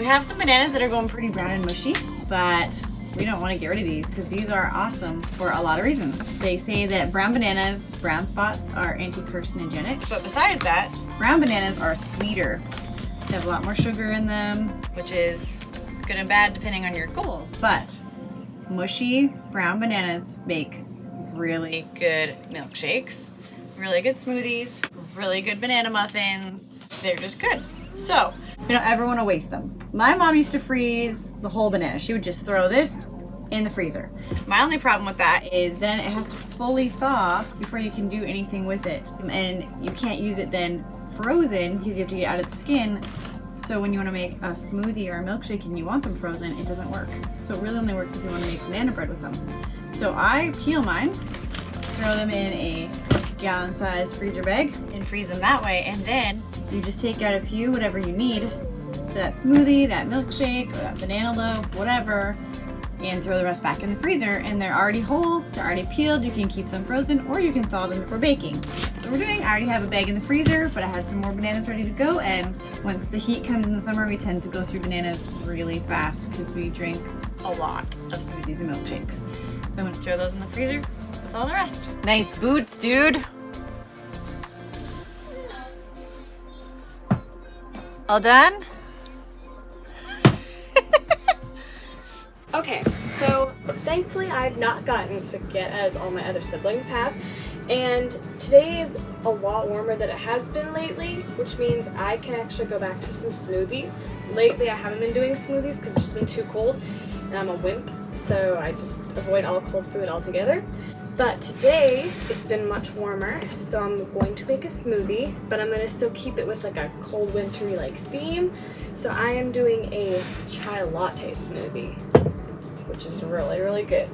So we have some bananas that are going pretty brown and mushy, but we don't want to get rid of these because these are awesome for a lot of reasons. They say that brown bananas, brown spots, are anti-carcinogenic. But besides that, brown bananas are sweeter. They have a lot more sugar in them, which is good and bad depending on your goals. But mushy brown bananas make really good milkshakes, really good smoothies, really good banana muffins. They're just good. So we don't ever want to waste them. My mom used to freeze the whole banana. She would just throw this in the freezer. My only problem with that is then it has to fully thaw before you can do anything with it. And you can't use it then frozen because you have to get out of the skin. So when you want to make a smoothie or a milkshake and you want them frozen, it doesn't work. So it really only works if you want to make banana bread with them. So I peel mine, throw them in a gallon-sized freezer bag, and freeze them that way. And then you just take out a few, whatever you need, for that smoothie, that milkshake, or that banana loaf, whatever, and throw the rest back in the freezer. And they're already whole, they're already peeled. You can keep them frozen, or you can thaw them before baking. So we're doing, I already have a bag in the freezer, but I had some more bananas ready to go. And once the heat comes in the summer, we tend to go through bananas really fast because we drink a lot of smoothies and milkshakes. So I'm gonna throw those in the freezer with all the rest. Nice boots, dude. All done? Okay, so thankfully I've not gotten sick yet as all my other siblings have, and today is a lot warmer than it has been lately, which means I can actually go back to some smoothies. Lately I haven't been doing smoothies because it's just been too cold and I'm a wimp, so I just avoid all cold food altogether. But today it's been much warmer, so I'm going to make a smoothie, but I'm going to still keep it with like a cold wintry like theme. So I am doing a chai latte smoothie, which is really, really good.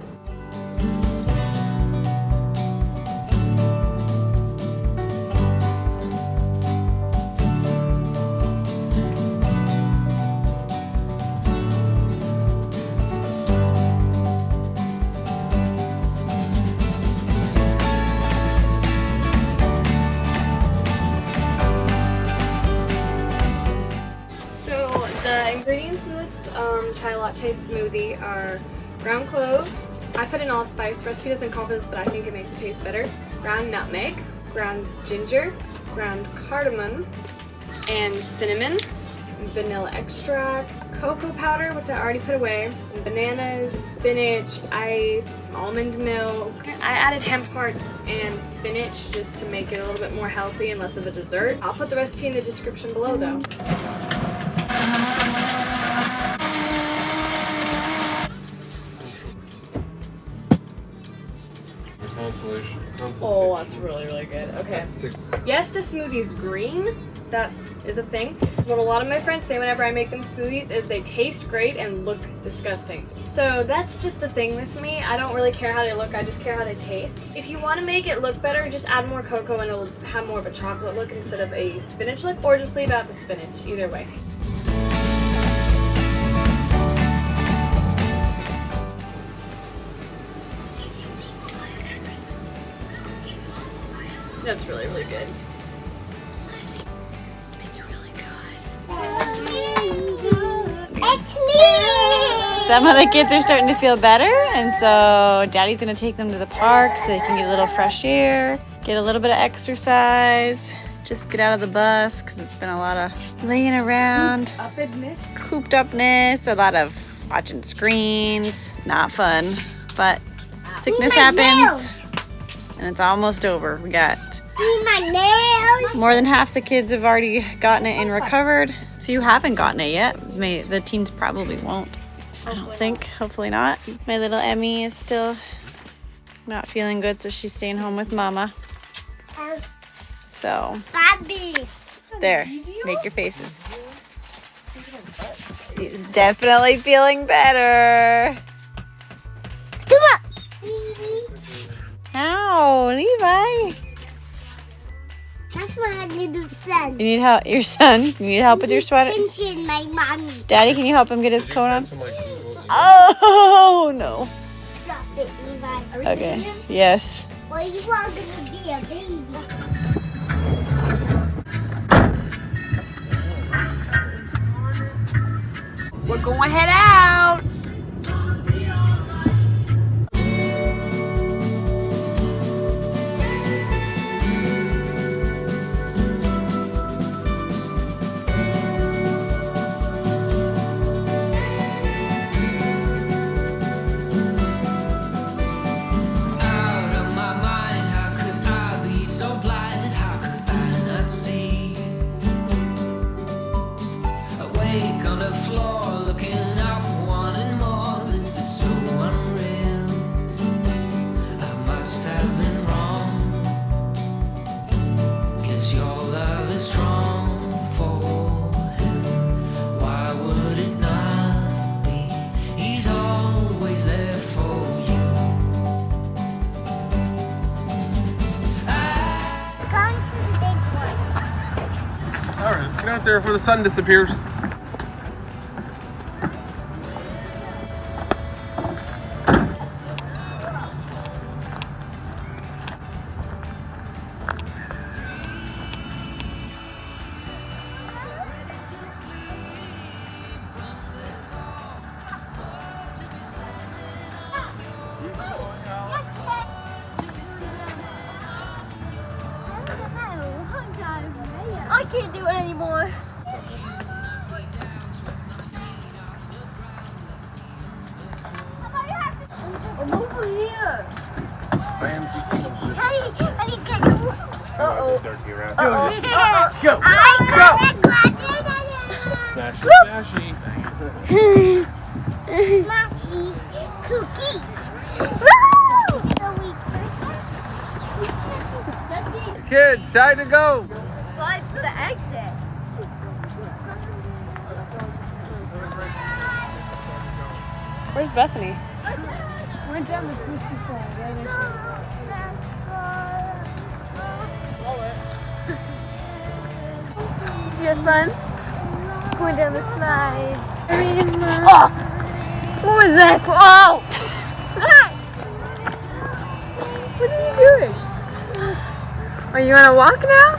So the ingredients in this chai latte smoothie are ground cloves. I put in allspice. The recipe doesn't call for this, but I think it makes it taste better. Ground nutmeg, ground ginger, ground cardamom, and cinnamon, vanilla extract, cocoa powder, which I already put away, bananas, spinach, ice, almond milk. I added hemp hearts and spinach just to make it a little bit more healthy and less of a dessert. I'll put the recipe in the description below though. Oh, that's really, really good. Okay. Yes, the smoothie's green. That is a thing. What a lot of my friends say whenever I make them smoothies is they taste great and look disgusting. So that's just a thing with me. I don't really care how they look, I just care how they taste. If you want to make it look better, just add more cocoa and it'll have more of a chocolate look instead of a spinach look, or just leave out the spinach, either way. That's really, really good. It's really good. It's me! Some of the kids are starting to feel better, and so Daddy's gonna take them to the park so they can get a little fresh air, get a little bit of exercise, just get out of the bus because it's been a lot of laying around, cooped upness, a lot of watching screens, not fun, but sickness happens. And it's almost over. We got my nails. more than half the kids have already gotten it and recovered. A few haven't gotten it yet. The teens probably won't. I don't think. Hopefully not. My little Emmy is still not feeling good, so she's staying home with Mama. So, Bobby. there. Make your faces. He's definitely feeling better. Come on. Ow, Levi. That's what I need to send. You need help, your son? You need help with your sweater? Pinching my mommy. Daddy, can you help him get his coat on? Oh, no. Stop it, Levi. Okay, yes. Well, you are going to be a baby. gonna head out. Out there before the sun disappears. I can't do it anymore. I'm over here. How do you get you? Uh-oh. Go! Smashy cookies. Kids, time to go! Slide to the exit. Where's Bethany? Went down the twisty slide. You had fun? Going down the slide. Oh! What was that? Oh! What are you doing? Are you gonna walk now?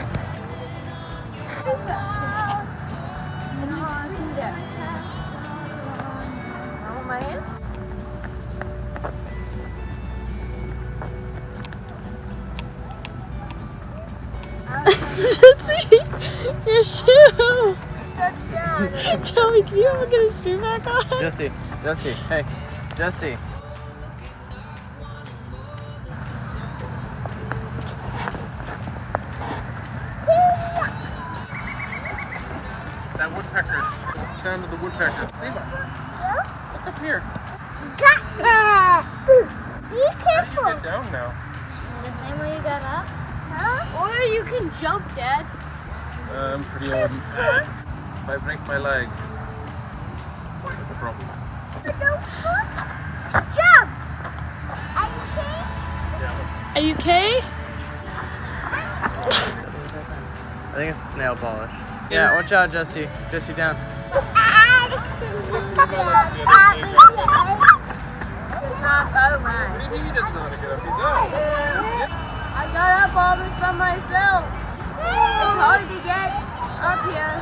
Want my hand? Jesse, your shoe. Tell me, can you ever get a shoe back on? Jesse, hey, Jesse. That woodpecker. Sound of the woodpecker. Ava, look up here. Be careful. Get down now. The same way you got up? Huh? Or you can jump, Dad. I'm pretty old. If I break my leg, what's the problem? Jump! Are you okay? Are you okay? I think it's nail polish. Yeah, watch out, Jesse. Jesse, down. It's not so much. What do you mean he doesn't know how to get up? He's up. I got up all this by myself. It's hard to get up here.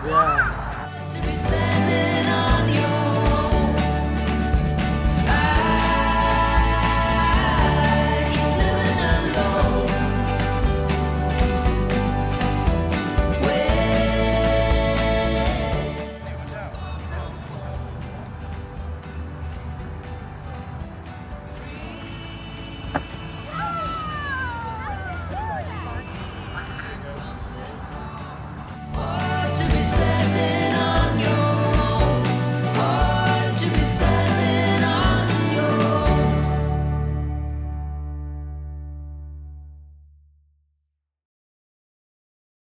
Yeah.